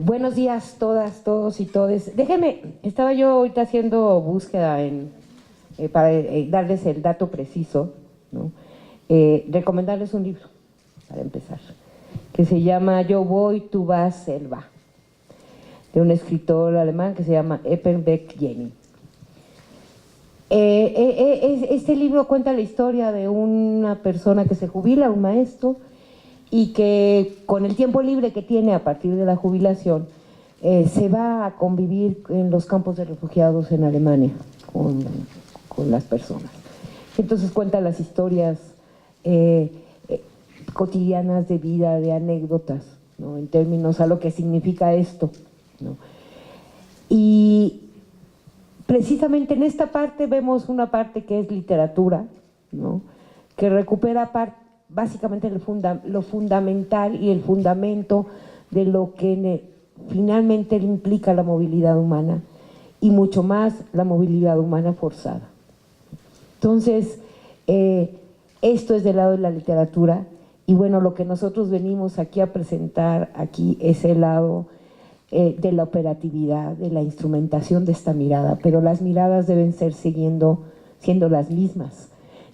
Buenos días todas, todos y todes. Déjenme, estaba yo ahorita haciendo búsqueda para darles el dato preciso, ¿no? Recomendarles un libro, para empezar, que se llama Yo voy, tú vas, él va, de un escritor alemán que se llama Eppenbeck Jenny. Este libro cuenta la historia de una persona que se jubila, un maestro, y que con el tiempo libre que tiene a partir de la jubilación se va a convivir en los campos de refugiados en Alemania con las personas. Entonces cuenta las historias cotidianas de vida, de anécdotas, ¿no? En términos a lo que significa esto, ¿no? Y precisamente en esta parte vemos una parte que es literatura, ¿no? Que recupera básicamente lo fundamental y el fundamento de lo que finalmente implica la movilidad humana y mucho más la movilidad humana forzada. Entonces, esto es del lado de la literatura y bueno, lo que nosotros venimos aquí a presentar aquí es el lado de la operatividad, de la instrumentación de esta mirada, pero las miradas deben ser siendo las mismas,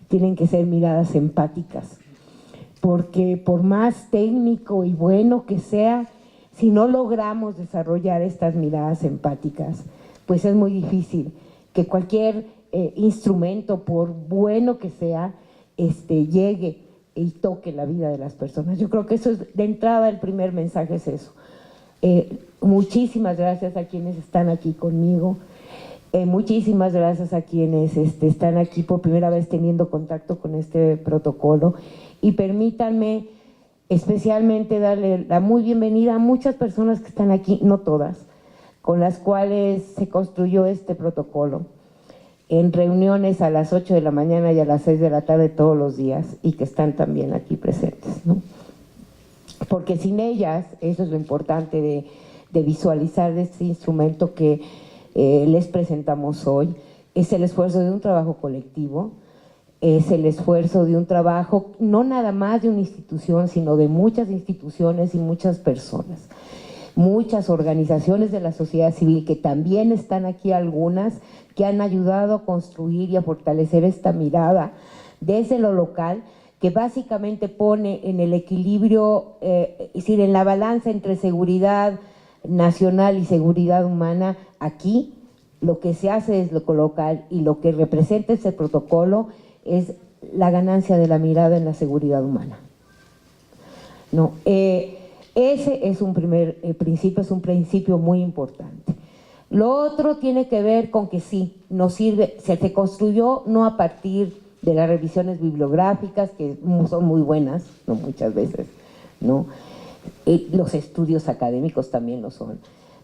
tienen que ser miradas empáticas, porque por más técnico y bueno que sea, si no logramos desarrollar estas miradas empáticas, pues es muy difícil que cualquier instrumento, por bueno que sea, llegue y toque la vida de las personas. Yo creo que eso es, de entrada, el primer mensaje es eso. Muchísimas gracias a quienes están aquí conmigo, muchísimas gracias a quienes están aquí por primera vez teniendo contacto con este protocolo. Y permítanme especialmente darle la muy bienvenida a muchas personas que están aquí, no todas, con las cuales se construyó este protocolo, en reuniones a las 8 de la mañana y a las 6 de la tarde todos los días, y que están también aquí presentes, ¿no? Porque sin ellas, eso es lo importante de visualizar este instrumento que les presentamos hoy, es el esfuerzo de un trabajo colectivo, es el esfuerzo de un trabajo, no nada más de una institución, sino de muchas instituciones y muchas personas, muchas organizaciones de la sociedad civil, que también están aquí algunas, que han ayudado a construir y a fortalecer esta mirada desde lo local, que básicamente pone en el equilibrio, es decir, en la balanza entre seguridad nacional y seguridad humana. Aquí lo que se hace es lo local, y lo que representa este protocolo es la ganancia de la mirada en la seguridad humana, ¿no? Ese es un primer principio, es un principio muy importante. Lo otro tiene que ver con que sí, nos sirve, se construyó no a partir de las revisiones bibliográficas, que son muy buenas, no muchas veces, ¿no? Los estudios académicos también lo son,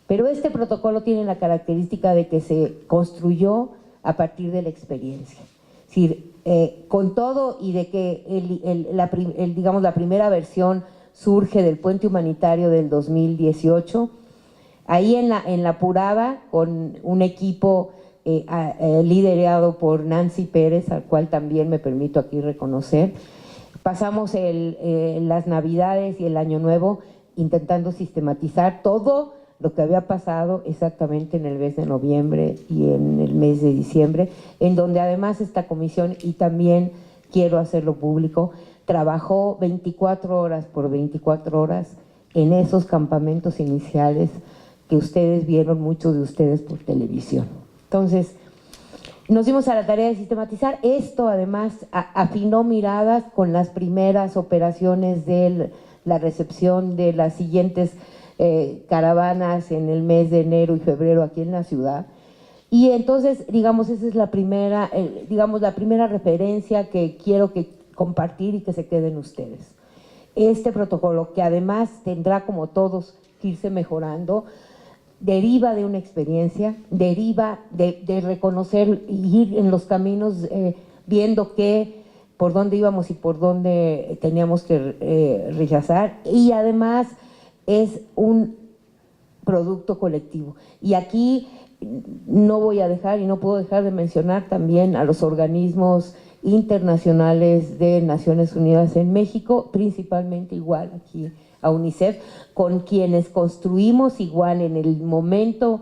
pero este protocolo tiene la característica de que se construyó a partir de la experiencia. Es decir, con todo y de que digamos, la primera versión surge del puente humanitario del 2018, ahí en la Purada, con un equipo liderado por Nancy Pérez, al cual también me permito aquí reconocer, pasamos las Navidades y el Año Nuevo intentando sistematizar todo lo que había pasado exactamente en el mes de noviembre y en el mes de diciembre, en donde además esta comisión, y también quiero hacerlo público, trabajó 24 horas por 24 horas en esos campamentos iniciales que ustedes vieron, muchos de ustedes, por televisión. Entonces, nos dimos a la tarea de sistematizar esto. Además, afinó miradas con las primeras operaciones de la recepción de las siguientes caravanas en el mes de enero y febrero aquí en la ciudad. Y entonces, digamos, esa es la primera, la primera referencia que quiero compartir y que se queden ustedes. Este protocolo, que además tendrá, como todos, que irse mejorando, deriva de una experiencia, deriva de reconocer y ir en los caminos viendo por dónde íbamos y por dónde teníamos que rechazar, y además es un producto colectivo. Y aquí no voy a dejar y no puedo dejar de mencionar también a los organismos internacionales de Naciones Unidas en México, principalmente igual aquí a UNICEF, con quienes construimos igual en el momento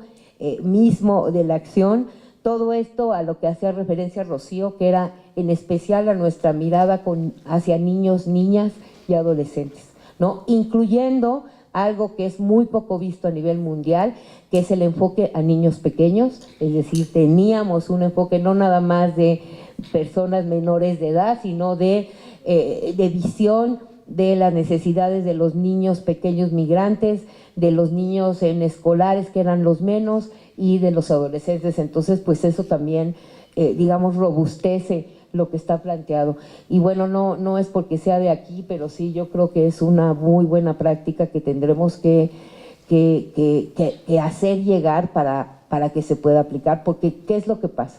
mismo de la acción, todo esto a lo que hacía referencia Rocío, que era en especial a nuestra mirada hacia niños, niñas y adolescentes, ¿no? Incluyendo algo que es muy poco visto a nivel mundial, que es el enfoque a niños pequeños, es decir, teníamos un enfoque no nada más de personas menores de edad, sino de visión de las necesidades de los niños pequeños migrantes, de los niños en escolares, que eran los menos, y de los adolescentes. Entonces, pues eso también, digamos, robustece lo que está planteado. Y bueno, no es porque sea de aquí, pero sí yo creo que es una muy buena práctica que tendremos que hacer llegar para que se pueda aplicar, porque ¿qué es lo que pasa?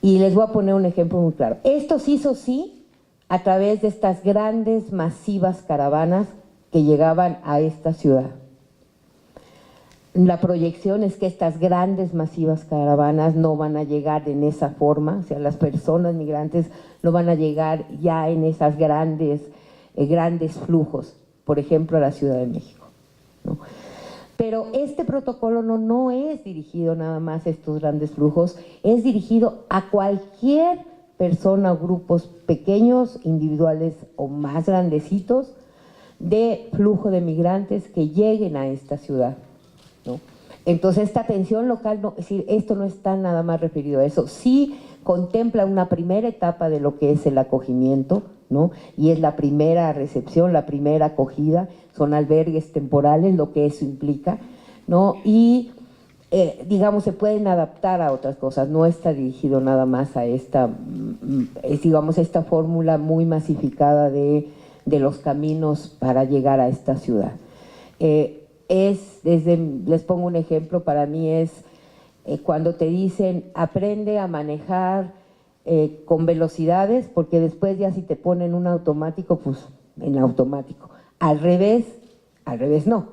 Y les voy a poner un ejemplo muy claro. Esto se hizo sí a través de estas grandes, masivas caravanas que llegaban a esta ciudad. La proyección es que estas grandes, masivas caravanas no van a llegar en esa forma, o sea, las personas migrantes no van a llegar ya en esas grandes flujos, por ejemplo, a la Ciudad de México, ¿no? Pero este protocolo no es dirigido nada más a estos grandes flujos, es dirigido a cualquier persona o grupos pequeños, individuales o más grandecitos, de flujo de migrantes que lleguen a esta ciudad, ¿no? Entonces esta atención local, es decir, esto no está nada más referido a eso, sí contempla una primera etapa de lo que es el acogimiento, ¿no? Y es la primera recepción, la primera acogida, son albergues temporales, lo que eso implica, ¿no? Y digamos, se pueden adaptar a otras cosas, no está dirigido nada más a esta, digamos, esta fórmula muy masificada de los caminos para llegar a esta ciudad. Les pongo un ejemplo, para mí es cuando te dicen aprende a manejar con velocidades, porque después ya si te ponen un automático, pues en automático. Al revés no,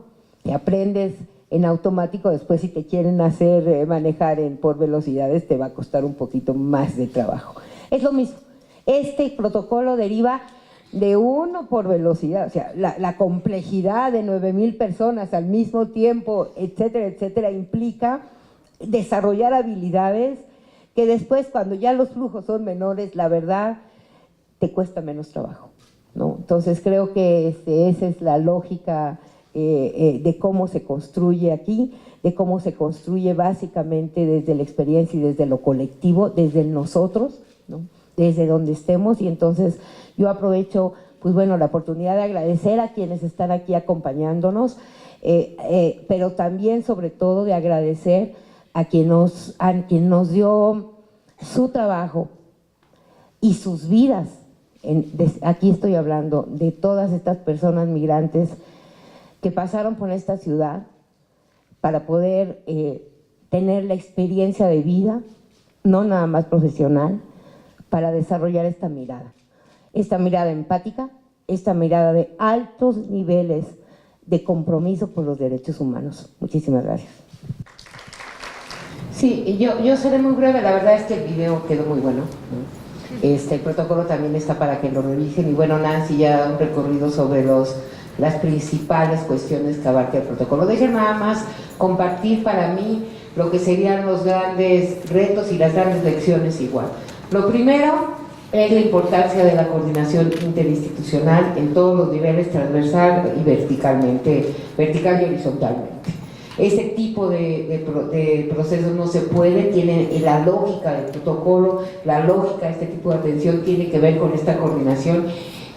te aprendes en automático, después si te quieren hacer manejar por velocidades te va a costar un poquito más de trabajo. Es lo mismo, este protocolo deriva de uno por velocidad, o sea, la complejidad de 9,000 personas al mismo tiempo, etcétera, etcétera, implica desarrollar habilidades que después, cuando ya los flujos son menores, la verdad, te cuesta menos trabajo, ¿no? Entonces creo que esa es la lógica de cómo se construye aquí, de cómo se construye básicamente desde la experiencia y desde lo colectivo, desde el nosotros, ¿no? Desde donde estemos. Y entonces yo aprovecho, pues bueno, la oportunidad de agradecer a quienes están aquí acompañándonos, pero también sobre todo de agradecer a quien nos dio su trabajo y sus vidas. Aquí estoy hablando de todas estas personas migrantes que pasaron por esta ciudad para poder tener la experiencia de vida, no nada más profesional, para desarrollar esta mirada empática, esta mirada de altos niveles de compromiso por los derechos humanos. Muchísimas gracias. Sí, yo seré muy breve, la verdad es que el video quedó muy bueno, ¿no? El protocolo también está para que lo revisen, y bueno, Nancy ya da un recorrido sobre las principales cuestiones que abarca el protocolo. Dejen nada más compartir para mí lo que serían los grandes retos y las grandes lecciones igual. Lo primero es la importancia de la coordinación interinstitucional en todos los niveles, transversal y vertical y horizontalmente. Ese tipo de procesos no se puede, tiene la lógica del protocolo, la lógica de este tipo de atención tiene que ver con esta coordinación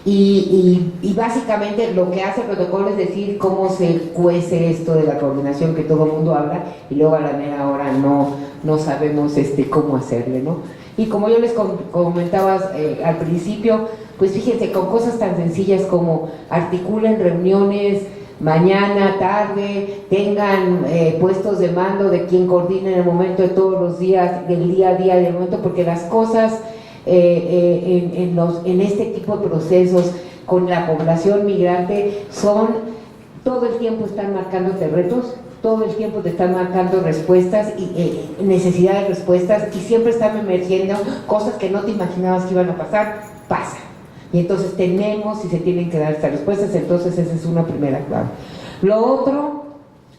y básicamente lo que hace el protocolo es decir cómo se cuece esto de la coordinación que todo el mundo habla y luego a la mera hora no sabemos cómo hacerle, ¿no? Y como yo les comentaba al principio, pues fíjense, con cosas tan sencillas como articulen reuniones mañana, tarde, tengan puestos de mando de quien coordine en el momento de todos los días, del día a día, del momento, porque las cosas en este tipo de procesos con la población migrante todo el tiempo están marcándote retos todo el tiempo te están marcando respuestas y necesidad de respuestas, y siempre están emergiendo cosas que no te imaginabas que iban a pasar, pasan. Y entonces tenemos y se tienen que dar estas respuestas. Entonces esa es una primera clave. Lo otro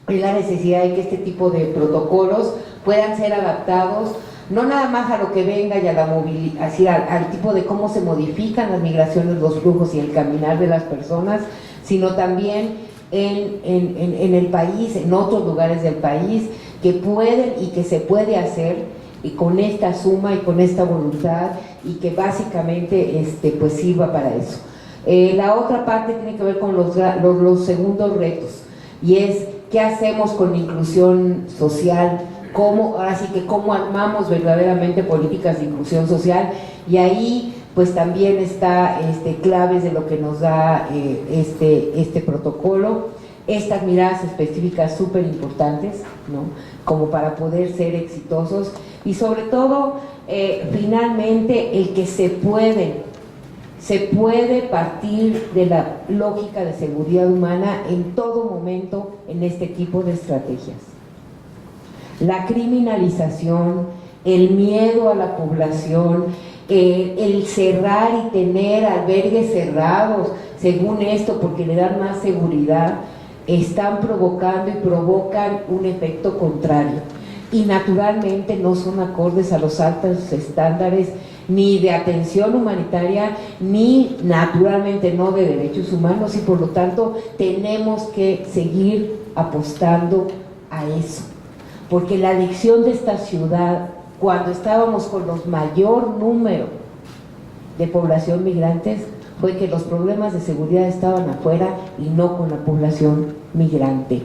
es la necesidad de que este tipo de protocolos puedan ser adaptados no nada más a lo que venga y a la movilidad, así al tipo de cómo se modifican las migraciones, los flujos y el caminar de las personas, sino también en el país, en otros lugares del país, que pueden y que se puede hacer, y con esta suma y con esta voluntad, y que básicamente pues sirva para eso. La otra parte tiene que ver con los segundos retos, y es qué hacemos con la inclusión social, ahora sí que cómo armamos verdaderamente políticas de inclusión social, y ahí pues también está claves de lo que nos da este protocolo, estas miradas específicas súper importantes, ¿no? Como para poder ser exitosos, y sobre todo finalmente el que se puede partir de la lógica de seguridad humana en todo momento en este tipo de estrategias. La criminalización, el miedo a la población, el cerrar y tener albergues cerrados, según esto, porque le dan más seguridad, están provocando y provocan un efecto contrario. Y naturalmente no son acordes a los altos estándares ni de atención humanitaria, ni naturalmente no de derechos humanos, y por lo tanto tenemos que seguir apostando a eso. Porque la adicción de esta ciudad, cuando estábamos con los mayor número de población migrantes, fue que los problemas de seguridad estaban afuera y no con la población migrante,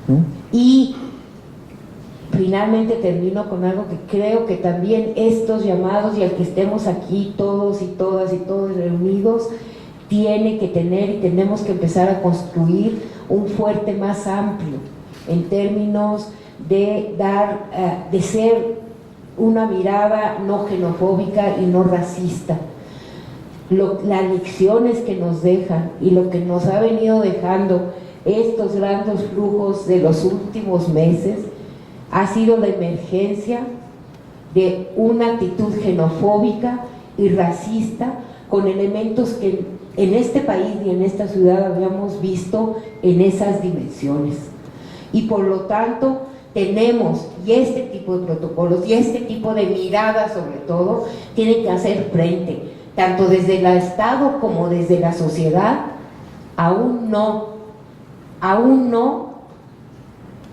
¿no? Y finalmente termino con algo que creo que también estos llamados, y al que estemos aquí todos y todas y todos reunidos, tiene que tener, y tenemos que empezar a construir un fuerte más amplio en términos de de ser una mirada no xenofóbica y no racista. Las lecciones que nos dejan y lo que nos ha venido dejando estos grandes flujos de los últimos meses ha sido la emergencia de una actitud xenofóbica y racista, con elementos que en este país y en esta ciudad habíamos visto en esas dimensiones. Y por lo tanto tenemos, y este tipo de protocolos y este tipo de miradas sobre todo, tienen que hacer frente, tanto desde el Estado como desde la sociedad, aún no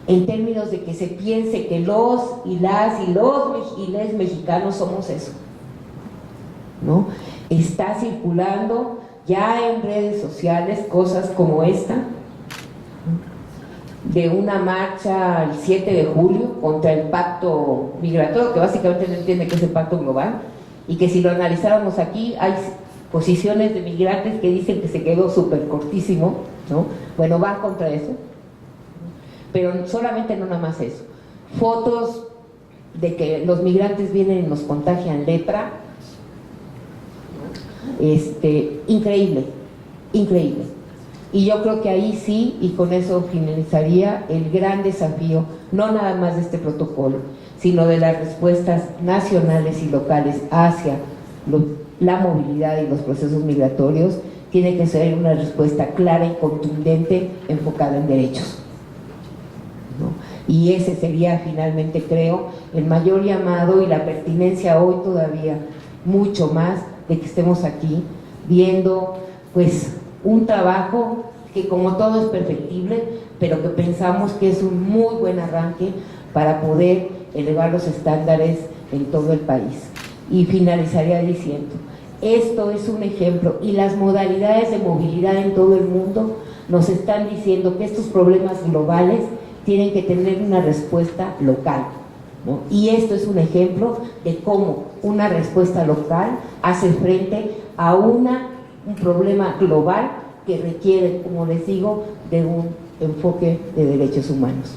en términos de que se piense que los y les mexicanos somos eso, ¿no? Está circulando ya en redes sociales cosas como esta, de una marcha el 7 de julio contra el pacto migratorio, que básicamente no entiende que es el pacto global, y que si lo analizáramos aquí hay posiciones de migrantes que dicen que se quedó súper cortísimo, ¿no? Bueno, van contra eso, pero solamente no nada más eso, fotos de que los migrantes vienen y nos contagian lepra, increíble, increíble. Y yo creo que ahí sí, y con eso finalizaría, el gran desafío, no nada más de este protocolo, sino de las respuestas nacionales y locales hacia la movilidad y los procesos migratorios, tiene que ser una respuesta clara y contundente, enfocada en derechos, ¿no? Y ese sería finalmente, creo, el mayor llamado y la pertinencia hoy todavía mucho más de que estemos aquí viendo pues un trabajo que como todo es perfectible, pero que pensamos que es un muy buen arranque para poder elevar los estándares en todo el país. Y finalizaría diciendo, esto es un ejemplo, y las modalidades de movilidad en todo el mundo nos están diciendo que estos problemas globales tienen que tener una respuesta local, ¿no? Y esto es un ejemplo de cómo una respuesta local hace frente a un problema global que requiere, como les digo, de un enfoque de derechos humanos.